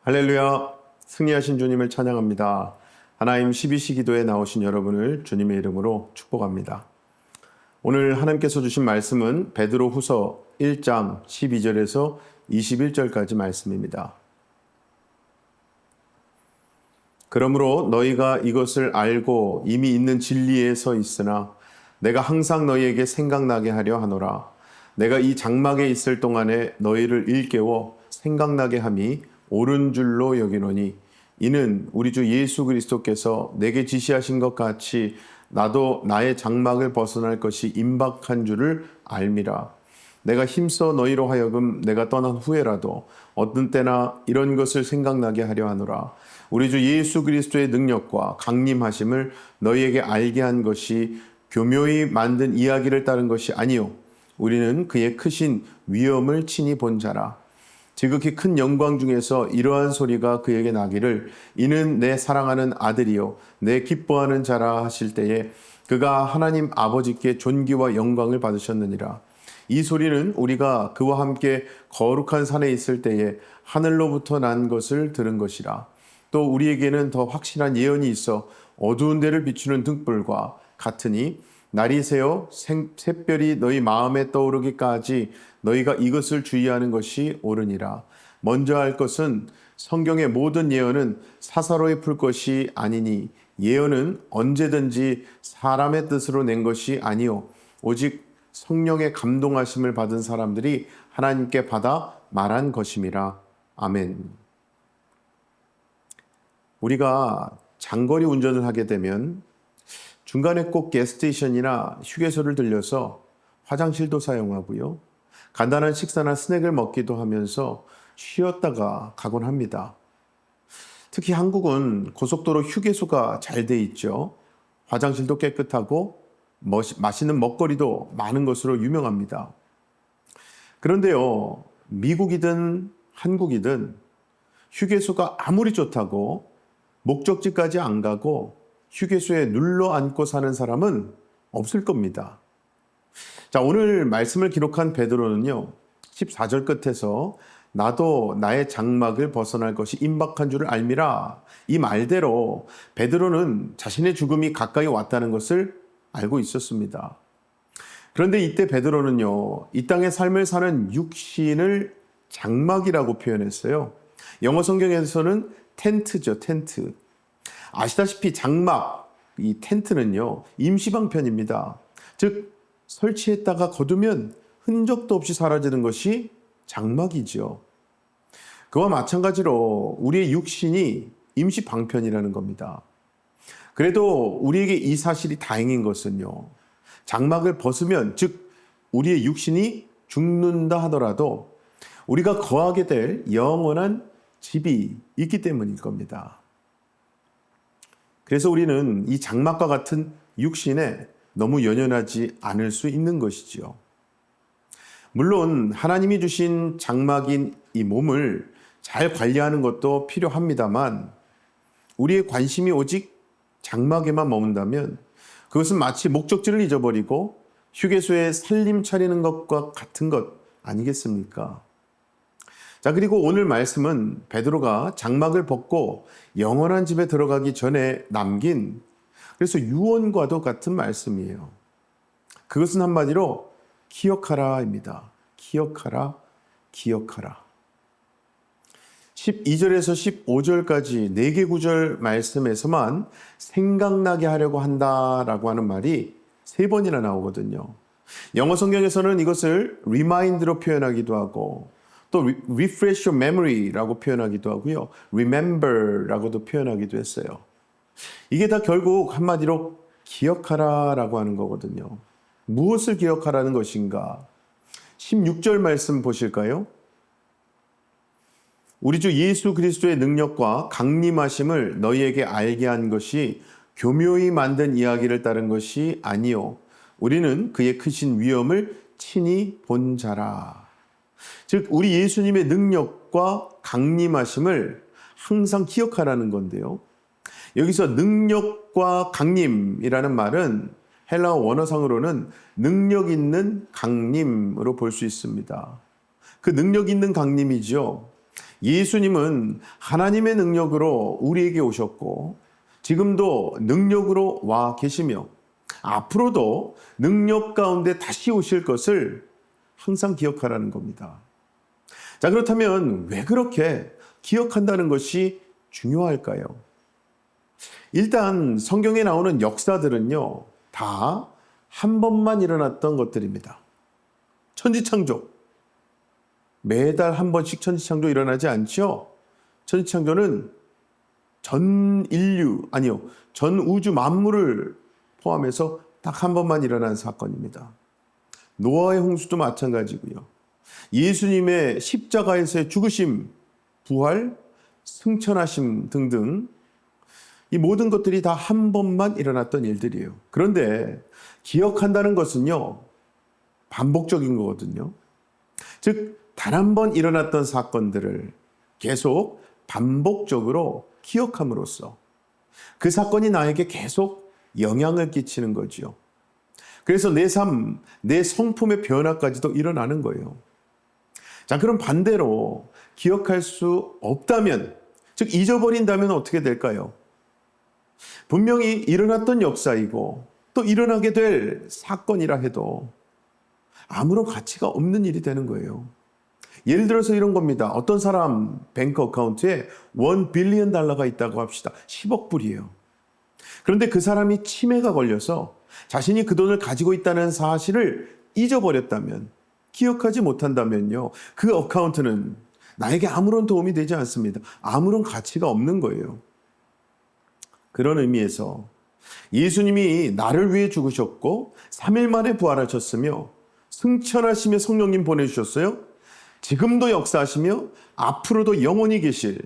할렐루야, 승리하신 주님을 찬양합니다. 하나님 12시 기도에 나오신 여러분을 주님의 이름으로 축복합니다. 오늘 하나님께서 주신 말씀은 베드로 후서 1장 12절에서 21절까지 말씀입니다. 그러므로 너희가 이것을 알고 이미 있는 진리에 서 있으나 내가 항상 너희에게 생각나게 하려 하노라. 내가 이 장막에 있을 동안에 너희를 일깨워 생각나게 함이 옳은 줄로 여기노니 이는 우리 주 예수 그리스도께서 내게 지시하신 것 같이 나도 나의 장막을 벗어날 것이 임박한 줄을 알미라. 내가 힘써 너희로 하여금 내가 떠난 후에라도 어떤 때나 이런 것을 생각나게 하려 하노라. 우리 주 예수 그리스도의 능력과 강림하심을 너희에게 알게 한 것이 교묘히 만든 이야기를 따른 것이 아니요 우리는 그의 크신 위엄을 친히 본 자라. 지극히 큰 영광 중에서 이러한 소리가 그에게 나기를 이는 내 사랑하는 아들이요 내 기뻐하는 자라 하실 때에 그가 하나님 아버지께 존귀와 영광을 받으셨느니라. 이 소리는 우리가 그와 함께 거룩한 산에 있을 때에 하늘로부터 난 것을 들은 것이라. 또 우리에게는 더 확실한 예언이 있어 어두운 데를 비추는 등불과 같으니 날이 새어 샛별이 너희 마음에 떠오르기까지 너희가 이것을 주의하는 것이 옳으니라. 먼저 할 것은 성경의 모든 예언은 사사로이 풀 것이 아니니 예언은 언제든지 사람의 뜻으로 낸 것이 아니요 오직 성령의 감동하심을 받은 사람들이 하나님께 받아 말한 것임이라. 아멘. 우리가 장거리 운전을 하게 되면 중간에 꼭 가스스테이션이나 휴게소를 들려서 화장실도 사용하고요. 간단한 식사나 스낵을 먹기도 하면서 쉬었다가 가곤 합니다. 특히 한국은 고속도로 휴게소가 잘 돼 있죠. 화장실도 깨끗하고 맛있는 먹거리도 많은 것으로 유명합니다. 그런데요, 미국이든 한국이든 휴게소가 아무리 좋다고 목적지까지 안 가고 휴게소에 눌러 앉고 사는 사람은 없을 겁니다. 자, 오늘 말씀을 기록한 베드로는요, 14절 끝에서 나도 나의 장막을 벗어날 것이 임박한 줄을 알미라. 이 말대로 베드로는 자신의 죽음이 가까이 왔다는 것을 알고 있었습니다. 그런데 이때 베드로는요, 이 땅의 삶을 사는 육신을 장막이라고 표현했어요. 영어 성경에서는 텐트죠, 텐트. 아시다시피 장막, 이 텐트는요, 임시방편입니다. 즉, 설치했다가 거두면 흔적도 없이 사라지는 것이 장막이죠. 그와 마찬가지로 우리의 육신이 임시방편이라는 겁니다. 그래도 우리에게 이 사실이 다행인 것은요, 장막을 벗으면, 즉, 우리의 육신이 죽는다 하더라도 우리가 거하게 될 영원한 집이 있기 때문일 겁니다. 그래서 우리는 이 장막과 같은 육신에 너무 연연하지 않을 수 있는 것이지요. 물론 하나님이 주신 장막인 이 몸을 잘 관리하는 것도 필요합니다만 우리의 관심이 오직 장막에만 머문다면 그것은 마치 목적지를 잊어버리고 휴게소에 살림 차리는 것과 같은 것 아니겠습니까? 자, 그리고 오늘 말씀은 베드로가 장막을 벗고 영원한 집에 들어가기 전에 남긴 그래서 유언과도 같은 말씀이에요. 그것은 한마디로 기억하라입니다. 기억하라, 기억하라. 12절에서 15절까지 4개 구절 말씀에서만 생각나게 하려고 한다라고 하는 말이 3번이나 나오거든요. 영어 성경에서는 이것을 remind로 표현하기도 하고 또 refresh your memory라고 표현하기도 하고요. remember라고도 표현하기도 했어요. 이게 다 결국 한마디로 기억하라라고 하는 거거든요. 무엇을 기억하라는 것인가? 16절 말씀 보실까요? 우리 주 예수 그리스도의 능력과 강림하심을 너희에게 알게 한 것이 교묘히 만든 이야기를 따른 것이 아니요 우리는 그의 크신 위엄을 친히 본 자라. 즉 우리 예수님의 능력과 강림하심을 항상 기억하라는 건데요. 여기서 능력과 강림이라는 말은 헬라어 원어상으로는 능력 있는 강림으로 볼 수 있습니다. 그 능력 있는 강림이죠. 예수님은 하나님의 능력으로 우리에게 오셨고 지금도 능력으로 와 계시며 앞으로도 능력 가운데 다시 오실 것을 항상 기억하라는 겁니다. 자, 그렇다면 왜 그렇게 기억한다는 것이 중요할까요? 일단 성경에 나오는 역사들은요, 다 한 번만 일어났던 것들입니다. 천지창조. 매달 한 번씩 천지창조 일어나지 않죠? 천지창조는 전 우주 만물을 포함해서 딱 한 번만 일어난 사건입니다. 노아의 홍수도 마찬가지고요. 예수님의 십자가에서의 죽으심, 부활, 승천하심 등등 이 모든 것들이 다 한 번만 일어났던 일들이에요. 그런데 기억한다는 것은요, 반복적인 거거든요. 즉, 단 한 번 일어났던 사건들을 계속 반복적으로 기억함으로써 그 사건이 나에게 계속 영향을 끼치는 거죠. 그래서 내 삶, 내 성품의 변화까지도 일어나는 거예요. 자, 그럼 반대로 기억할 수 없다면, 즉 잊어버린다면 어떻게 될까요? 분명히 일어났던 역사이고 또 일어나게 될 사건이라 해도 아무런 가치가 없는 일이 되는 거예요. 예를 들어서 이런 겁니다. 어떤 사람 뱅크 어카운트에 $1 빌리언 있다고 합시다. 10억 불이에요. 그런데 그 사람이 치매가 걸려서 자신이 그 돈을 가지고 있다는 사실을 잊어버렸다면, 기억하지 못한다면요, 그 어카운트는 나에게 아무런 도움이 되지 않습니다. 아무런 가치가 없는 거예요. 그런 의미에서 예수님이 나를 위해 죽으셨고 3일 만에 부활하셨으며 승천하시며 성령님 보내주셨어요. 지금도 역사하시며 앞으로도 영원히 계실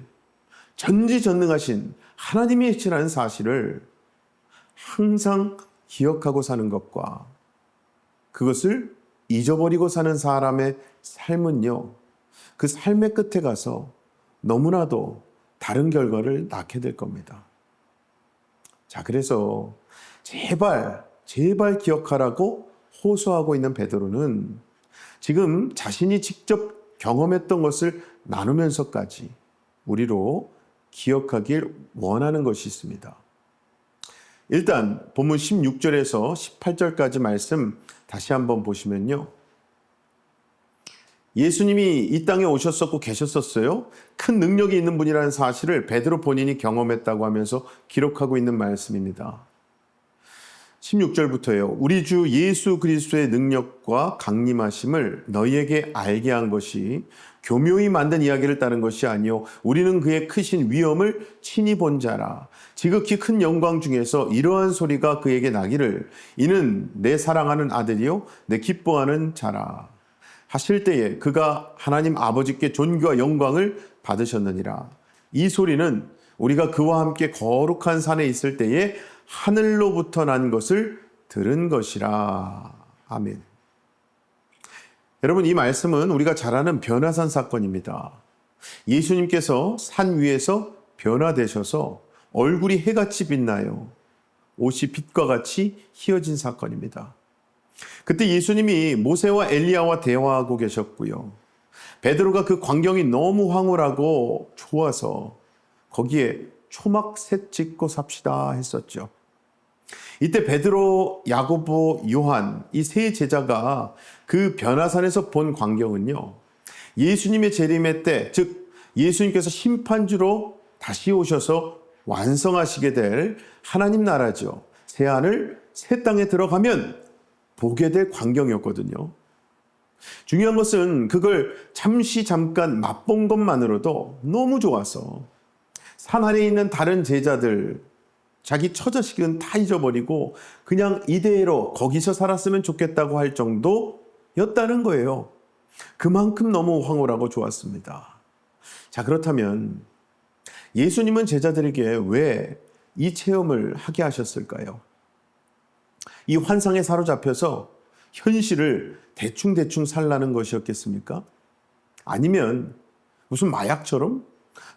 전지전능하신 하나님이 계시라는 사실을 항상 기억하고 사는 것과 그것을 잊어버리고 사는 사람의 삶은요, 그 삶의 끝에 가서 너무나도 다른 결과를 낳게 될 겁니다. 자, 그래서 제발 기억하라고 호소하고 있는 베드로는 지금 자신이 직접 경험했던 것을 나누면서까지 우리로 기억하길 원하는 것이 있습니다. 일단 본문 16절에서 18절까지 말씀 다시 한번 보시면요, 예수님이 이 땅에 오셨었고 계셨었어요. 큰 능력이 있는 분이라는 사실을 베드로 본인이 경험했다고 하면서 기록하고 있는 말씀입니다. 16절부터요. 우리 주 예수 그리스도의 능력과 강림하심을 너희에게 알게 한 것이 교묘히 만든 이야기를 따른 것이 아니요 우리는 그의 크신 위엄을 친히 본 자라. 지극히 큰 영광 중에서 이러한 소리가 그에게 나기를 이는 내 사랑하는 아들이요 내 기뻐하는 자라 하실 때에 그가 하나님 아버지께 존귀와 영광을 받으셨느니라. 이 소리는 우리가 그와 함께 거룩한 산에 있을 때에 하늘로부터 난 것을 들은 것이라. 아멘. 여러분, 이 말씀은 우리가 잘 아는 변화산 사건입니다. 예수님께서 산 위에서 변화되셔서 얼굴이 해같이 빛나요. 옷이 빛과 같이 희어진 사건입니다. 그때 예수님이 모세와 엘리야와 대화하고 계셨고요. 베드로가 그 광경이 너무 황홀하고 좋아서 거기에 초막셋 짓고 삽시다 했었죠. 이때 베드로, 야고보, 요한 이 세 제자가 그 변화산에서 본 광경은요, 예수님의 재림의 때, 즉 예수님께서 심판주로 다시 오셔서 완성하시게 될 하나님 나라죠. 새 하늘, 새 땅에 들어가면 보게 될 광경이었거든요. 중요한 것은 그걸 잠깐 맛본 것만으로도 너무 좋아서 산 아래에 있는 다른 제자들, 자기 처자식은 다 잊어버리고 그냥 이대로 거기서 살았으면 좋겠다고 할 정도였다는 거예요. 그만큼 너무 황홀하고 좋았습니다. 자, 그렇다면 예수님은 제자들에게 왜 이 체험을 하게 하셨을까요? 이 환상에 사로잡혀서 현실을 대충 살라는 것이었겠습니까? 아니면 무슨 마약처럼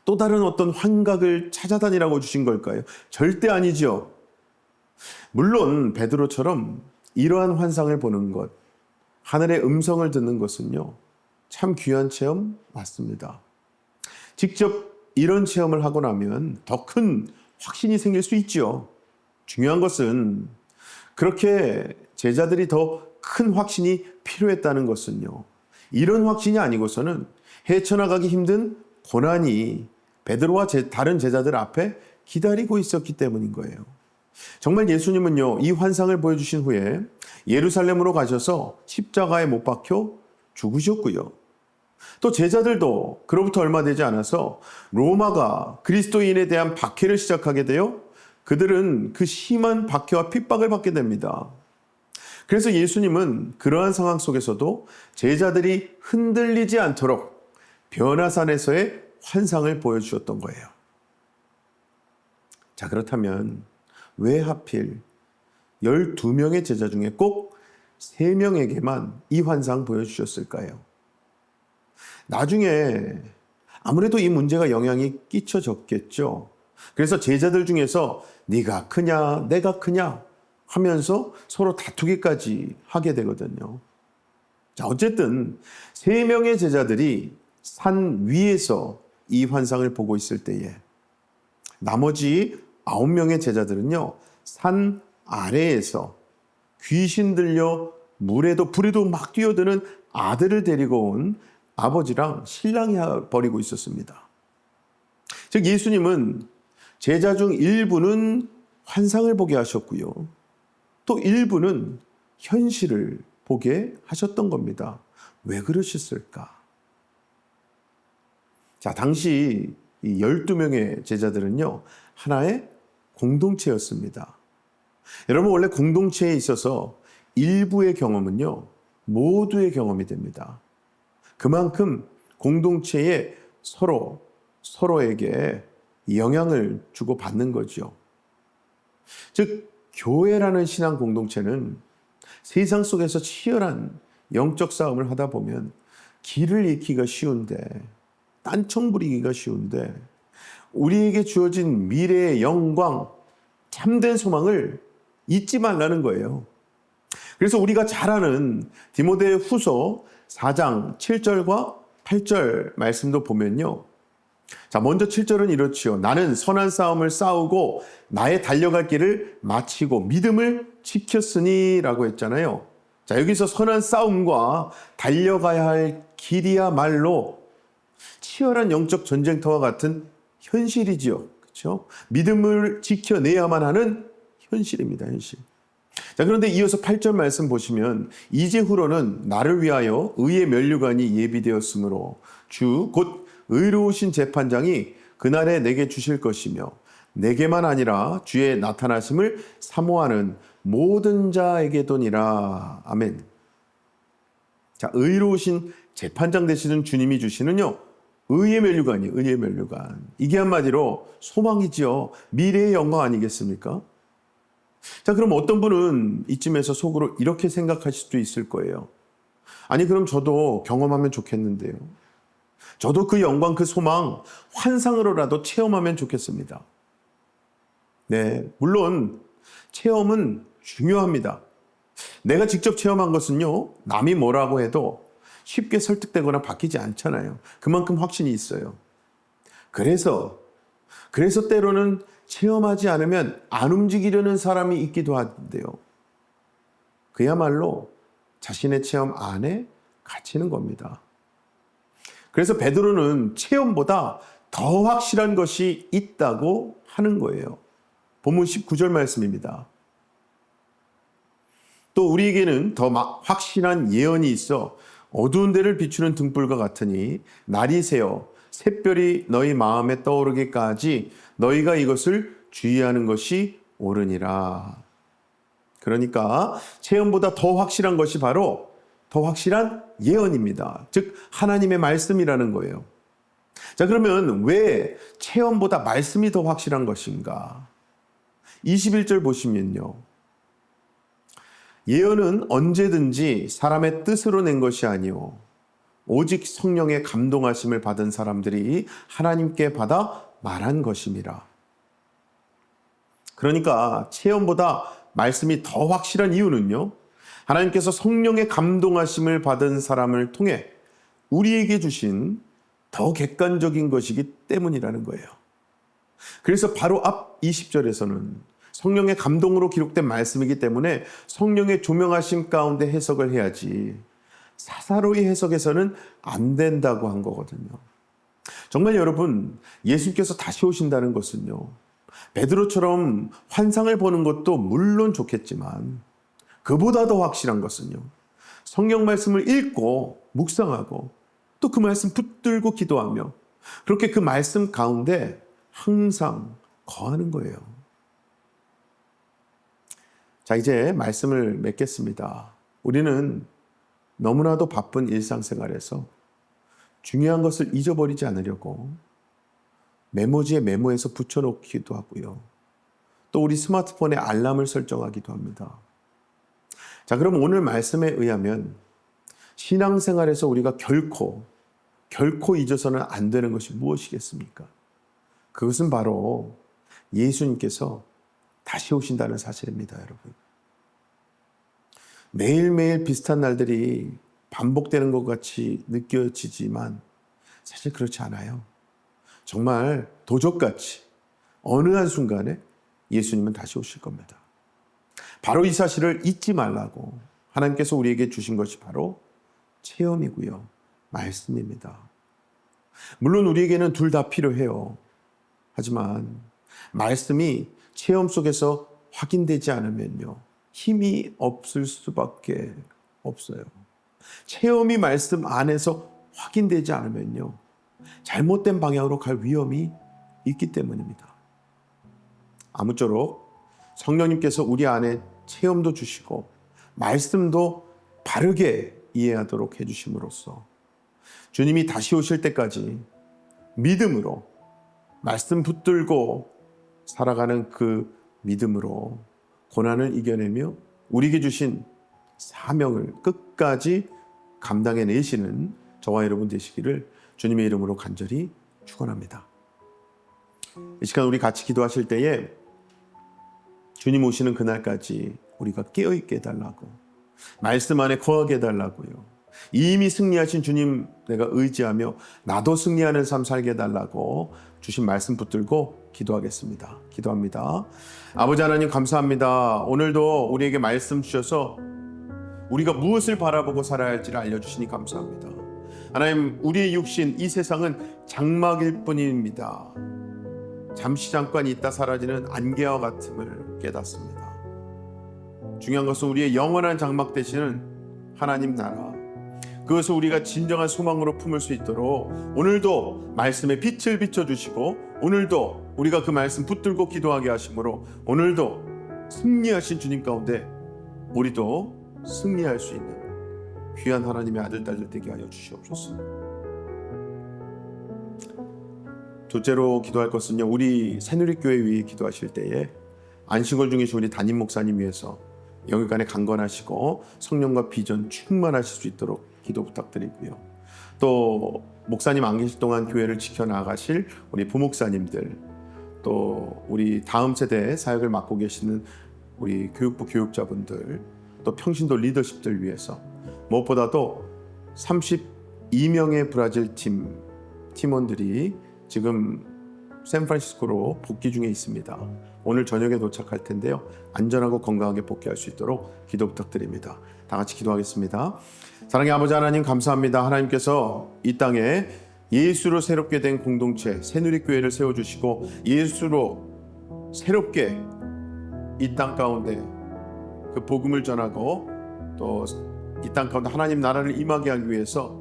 또 다른 어떤 환각을 찾아다니라고 주신 걸까요? 절대 아니죠. 물론 베드로처럼 이러한 환상을 보는 것, 하늘의 음성을 듣는 것은요, 참 귀한 체험 맞습니다. 직접 이런 체험을 하고 나면 더 큰 확신이 생길 수 있죠. 중요한 것은 그렇게 제자들이 더 큰 확신이 필요했다는 것은요, 이런 확신이 아니고서는 헤쳐나가기 힘든 고난이 베드로와 다른 제자들 앞에 기다리고 있었기 때문인 거예요. 정말 예수님은요, 이 환상을 보여주신 후에 예루살렘으로 가셔서 십자가에 못 박혀 죽으셨고요. 또 제자들도 그로부터 얼마 되지 않아서 로마가 그리스도인에 대한 박해를 시작하게 되어 그들은 그 심한 박해와 핍박을 받게 됩니다. 그래서 예수님은 그러한 상황 속에서도 제자들이 흔들리지 않도록 변화산에서의 환상을 보여주셨던 거예요. 자, 그렇다면 왜 하필 12명의 제자 중에 꼭 3명에게만 이 환상 보여주셨을까요? 나중에 아무래도 이 문제가 영향이 끼쳐졌겠죠. 그래서 제자들 중에서 네가 크냐 내가 크냐 하면서 서로 다투기까지 하게 되거든요. 자, 어쨌든 3명의 제자들이 산 위에서 이 환상을 보고 있을 때에 나머지 9명의 제자들은요, 산 아래에서 귀신 들려 물에도 불에도 막 뛰어드는 아들을 데리고 온 아버지랑 신랑이 벌이고 있었습니다. 즉 예수님은 제자 중 일부는 환상을 보게 하셨고요, 또 일부는 현실을 보게 하셨던 겁니다. 왜 그러셨을까? 자, 당시 이 12명의 제자들은요, 하나의 공동체였습니다. 여러분, 원래 공동체에 있어서 일부의 경험은요, 모두의 경험이 됩니다. 그만큼 공동체에 서로에게 영향을 주고받는 거죠. 즉, 교회라는 신앙 공동체는 세상 속에서 치열한 영적 싸움을 하다 보면 길을 잃기가 쉬운데, 딴청 부리기가 쉬운데, 우리에게 주어진 미래의 영광, 참된 소망을 잊지 말라는 거예요. 그래서 우리가 잘 아는 디모데 후서 4장 7절과 8절 말씀도 보면요. 자, 먼저 7절은 이렇지요. 나는 선한 싸움을 싸우고 나의 달려갈 길을 마치고 믿음을 지켰으니 라고 했잖아요. 자, 여기서 선한 싸움과 달려가야 할 길이야말로 치열한 영적 전쟁터와 같은 현실이지요. 그렇죠? 믿음을 지켜내야만 하는 현실입니다. 현실. 자, 그런데 이어서 8절 말씀 보시면 이제후로는 나를 위하여 의의 면류관이 예비되었으므로 주 곧 의로우신 재판장이 그날에 내게 주실 것이며 내게만 아니라 주의 나타나심을 사모하는 모든 자에게도니라. 아멘. 자, 의로우신 재판장 되시는 주님이 주시는요, 의의 면류관이에요. 의의 면류관. 이게 한마디로 소망이지요. 미래의 영광 아니겠습니까? 자, 그럼 어떤 분은 이쯤에서 속으로 이렇게 생각하실 수도 있을 거예요. 아니, 그럼 저도 경험하면 좋겠는데요. 저도 그 영광, 그 소망, 환상으로라도 체험하면 좋겠습니다. 네, 물론 체험은 중요합니다. 내가 직접 체험한 것은요, 남이 뭐라고 해도 쉽게 설득되거나 바뀌지 않잖아요. 그만큼 확신이 있어요. 그래서 때로는 체험하지 않으면 안 움직이려는 사람이 있기도 한데요. 그야말로 자신의 체험 안에 갇히는 겁니다. 그래서 베드로는 체험보다 더 확실한 것이 있다고 하는 거예요. 본문 19절 말씀입니다. 또 우리에게는 더 확실한 예언이 있어 어두운 데를 비추는 등불과 같으니 날이 새어 샛별이 너희 마음에 떠오르기까지 너희가 이것을 주의하는 것이 옳으니라. 그러니까 체험보다 더 확실한 것이 바로 더 확실한 예언입니다. 즉 하나님의 말씀이라는 거예요. 자, 그러면 왜 체험보다 말씀이 더 확실한 것인가? 21절 보시면요. 예언은 언제든지 사람의 뜻으로 낸 것이 아니오 오직 성령의 감동하심을 받은 사람들이 하나님께 받아 말한 것임이라. 그러니까 체험보다 말씀이 더 확실한 이유는요, 하나님께서 성령의 감동하심을 받은 사람을 통해 우리에게 주신 더 객관적인 것이기 때문이라는 거예요. 그래서 바로 앞 20절에서는 성령의 감동으로 기록된 말씀이기 때문에 성령의 조명하심 가운데 해석을 해야지 사사로이 해석해서는 안 된다고 한 거거든요. 정말 여러분, 예수님께서 다시 오신다는 것은요, 베드로처럼 환상을 보는 것도 물론 좋겠지만 그보다 더 확실한 것은요, 성경 말씀을 읽고 묵상하고 또 그 말씀 붙들고 기도하며 그렇게 그 말씀 가운데 항상 거하는 거예요. 자, 이제 말씀을 맺겠습니다. 우리는 너무나도 바쁜 일상생활에서 중요한 것을 잊어버리지 않으려고 메모지에 메모해서 붙여놓기도 하고요. 또 우리 스마트폰에 알람을 설정하기도 합니다. 자, 그럼 오늘 말씀에 의하면 신앙생활에서 우리가 결코 잊어서는 안 되는 것이 무엇이겠습니까? 그것은 바로 예수님께서 다시 오신다는 사실입니다, 여러분. 매일매일 비슷한 날들이 반복되는 것 같이 느껴지지만 사실 그렇지 않아요. 정말 도적같이 어느 한순간에 예수님은 다시 오실 겁니다. 바로 이 사실을 잊지 말라고 하나님께서 우리에게 주신 것이 바로 체험이고요, 말씀입니다. 물론 우리에게는 둘 다 필요해요. 하지만 말씀이 체험 속에서 확인되지 않으면요, 힘이 없을 수밖에 없어요. 체험이 말씀 안에서 확인되지 않으면요, 잘못된 방향으로 갈 위험이 있기 때문입니다. 아무쪼록 성령님께서 우리 안에 체험도 주시고 말씀도 바르게 이해하도록 해주심으로써 주님이 다시 오실 때까지 믿음으로 말씀 붙들고 살아가는 그 믿음으로 고난을 이겨내며 우리에게 주신 사명을 끝까지 감당해내시는 저와 여러분 되시기를 주님의 이름으로 간절히 축원합니다. 이 시간 우리 같이 기도하실 때에 주님 오시는 그날까지 우리가 깨어있게 해달라고, 말씀 안에 거하게 해달라고요, 이미 승리하신 주님 내가 의지하며 나도 승리하는 삶 살게 해달라고 주신 말씀 붙들고 기도하겠습니다. 기도합니다. 아버지 하나님 감사합니다. 오늘도 우리에게 말씀 주셔서 우리가 무엇을 바라보고 살아야 할지를 알려주시니 감사합니다. 하나님, 우리의 육신 이 세상은 장막일 뿐입니다. 잠시 잠깐 있다 사라지는 안개와 같음을 깨닫습니다. 중요한 것은 우리의 영원한 장막 되시는 하나님 나라, 그것을 우리가 진정한 소망으로 품을 수 있도록 오늘도 말씀에 빛을 비춰주시고 오늘도 우리가 그 말씀 붙들고 기도하게 하심으로 오늘도 승리하신 주님 가운데 우리도 승리할 수 있는 귀한 하나님의 아들 딸들 되게 하여 주시옵소서. 둘째로 기도할 것은요, 우리 새누리교회 위에 기도하실 때에 안식월 중이신 우리 담임 목사님 위해서 영육간에 강건하시고 성령과 비전 충만하실 수 있도록 기도 부탁드리고요. 또 목사님 안 계실 동안 교회를 지켜나가실 우리 부목사님들, 또 우리 다음 세대 사역을 맡고 계시는 우리 교육부 교육자분들, 또 평신도 리더십들 위해서 무엇보다도 32명의 브라질 팀원들이 지금 샌프란시스코로 복귀 중에 있습니다. 오늘 저녁에 도착할 텐데요, 안전하고 건강하게 복귀할 수 있도록 기도 부탁드립니다. 다 같이 기도하겠습니다. 사랑의 아버지 하나님 감사합니다. 하나님께서 이 땅에 예수로 새롭게 된 공동체 새누리교회를 세워주시고 예수로 새롭게 이 땅 가운데 그 복음을 전하고 또 이 땅 가운데 하나님 나라를 임하게 하기 위해서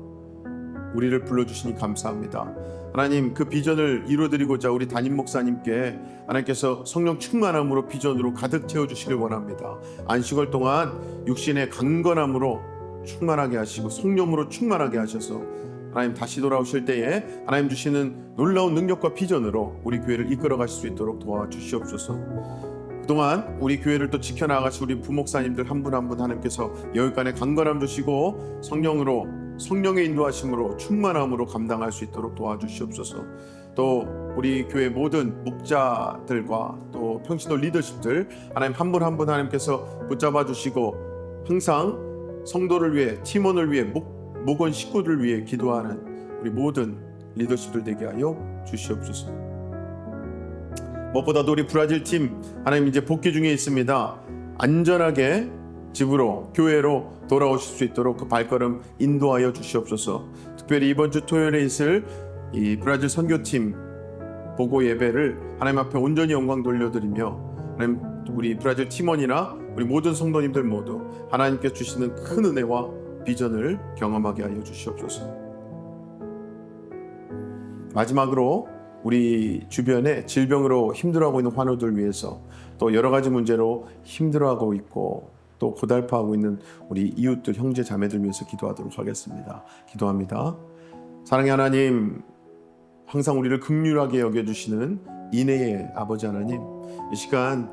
우리를 불러주시니 감사합니다. 하나님, 그 비전을 이루어드리고자 우리 담임 목사님께 하나님께서 성령 충만함으로 비전으로 가득 채워주시길 원합니다. 안식월 동안 육신의 강건함으로 충만하게 하시고 성령으로 충만하게 하셔서 하나님 다시 돌아오실 때에 하나님 주시는 놀라운 능력과 비전으로 우리 교회를 이끌어 가실 수 있도록 도와주시옵소서. 그동안 우리 교회를 또 지켜나가신 우리 부목사님들 한 분 한 분 하나님께서 여기까지 강건함 주시고 성령의 인도하심으로 충만함으로 감당할 수 있도록 도와주시옵소서. 또 우리 교회 모든 목자들과 또 평신도 리더십들 하나님 한 분 한 분 하나님께서 붙잡아 주시고 항상 성도를 위해, 팀원을 위해, 목원 식구들을 위해 기도하는 우리 모든 리더십들 되게 하여 주시옵소서. 무엇보다도 우리 브라질 팀 하나님 이제 복귀 중에 있습니다. 안전하게 집으로 교회로 돌아오실 수 있도록 그 발걸음 인도하여 주시옵소서. 특별히 이번 주 토요일에 있을 이 브라질 선교팀 보고 예배를 하나님 앞에 온전히 영광 돌려드리며 하나님 우리 브라질 팀원이나 우리 모든 성도님들 모두 하나님께 주시는 큰 은혜와 비전을 경험하게 하여 주시옵소서. 마지막으로 우리 주변에 질병으로 힘들어하고 있는 환우들 위해서 또 여러 가지 문제로 힘들어하고 있고 또 고달파하고 있는 우리 이웃들 형제 자매들 위해서 기도하도록 하겠습니다. 기도합니다. 사랑의 하나님, 항상 우리를 긍휼하게 여겨주시는 인애의 아버지 하나님, 이 시간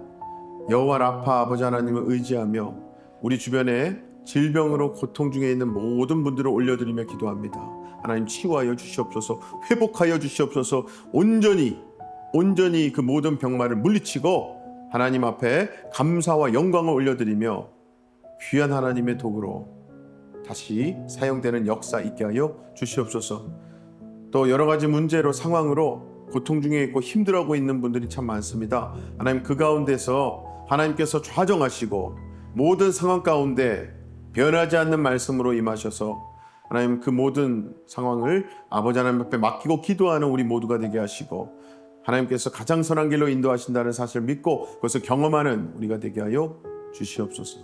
여호와 라파 아버지 하나님을 의지하며 우리 주변에 질병으로 고통 중에 있는 모든 분들을 올려드리며 기도합니다. 하나님 치유하여 주시옵소서. 회복하여 주시옵소서. 온전히 그 모든 병마를 물리치고 하나님 앞에 감사와 영광을 올려드리며 귀한 하나님의 도구로 다시 사용되는 역사 있게 하여 주시옵소서. 또 여러 가지 문제로 상황으로 고통 중에 있고 힘들어하고 있는 분들이 참 많습니다. 하나님 그 가운데서 하나님께서 좌정하시고 모든 상황 가운데 변하지 않는 말씀으로 임하셔서 하나님 그 모든 상황을 아버지 하나님 앞에 맡기고 기도하는 우리 모두가 되게 하시고 하나님께서 가장 선한 길로 인도하신다는 사실을 믿고 그것을 경험하는 우리가 되게 하여 주시옵소서.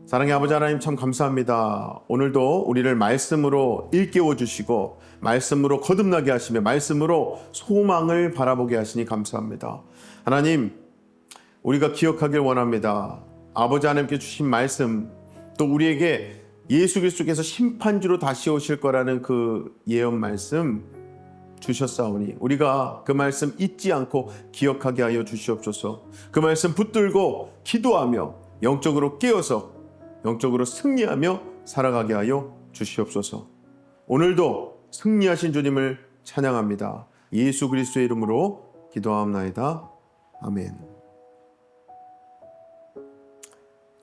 사랑의 아버지 하나님 참 감사합니다. 오늘도 우리를 말씀으로 일깨워 주시고 말씀으로 거듭나게 하시며 말씀으로 소망을 바라보게 하시니 감사합니다. 하나님, 우리가 기억하길 원합니다. 아버지 하나님께 주신 말씀, 또 우리에게 예수 그리스도께서 심판주로 다시 오실 거라는 그 예언 말씀 주셨사오니 우리가 그 말씀 잊지 않고 기억하게 하여 주시옵소서. 그 말씀 붙들고 기도하며 영적으로 깨어서 영적으로 승리하며 살아가게 하여 주시옵소서. 오늘도 승리하신 주님을 찬양합니다. 예수 그리스도의 이름으로 기도하옵나이다. 아멘.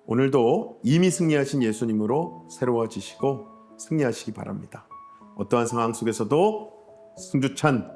오늘도 이미 승리하신 예수님으로 새로워지시고 승리하시기 바랍니다. 어떠한 상황 속에서도 승주찬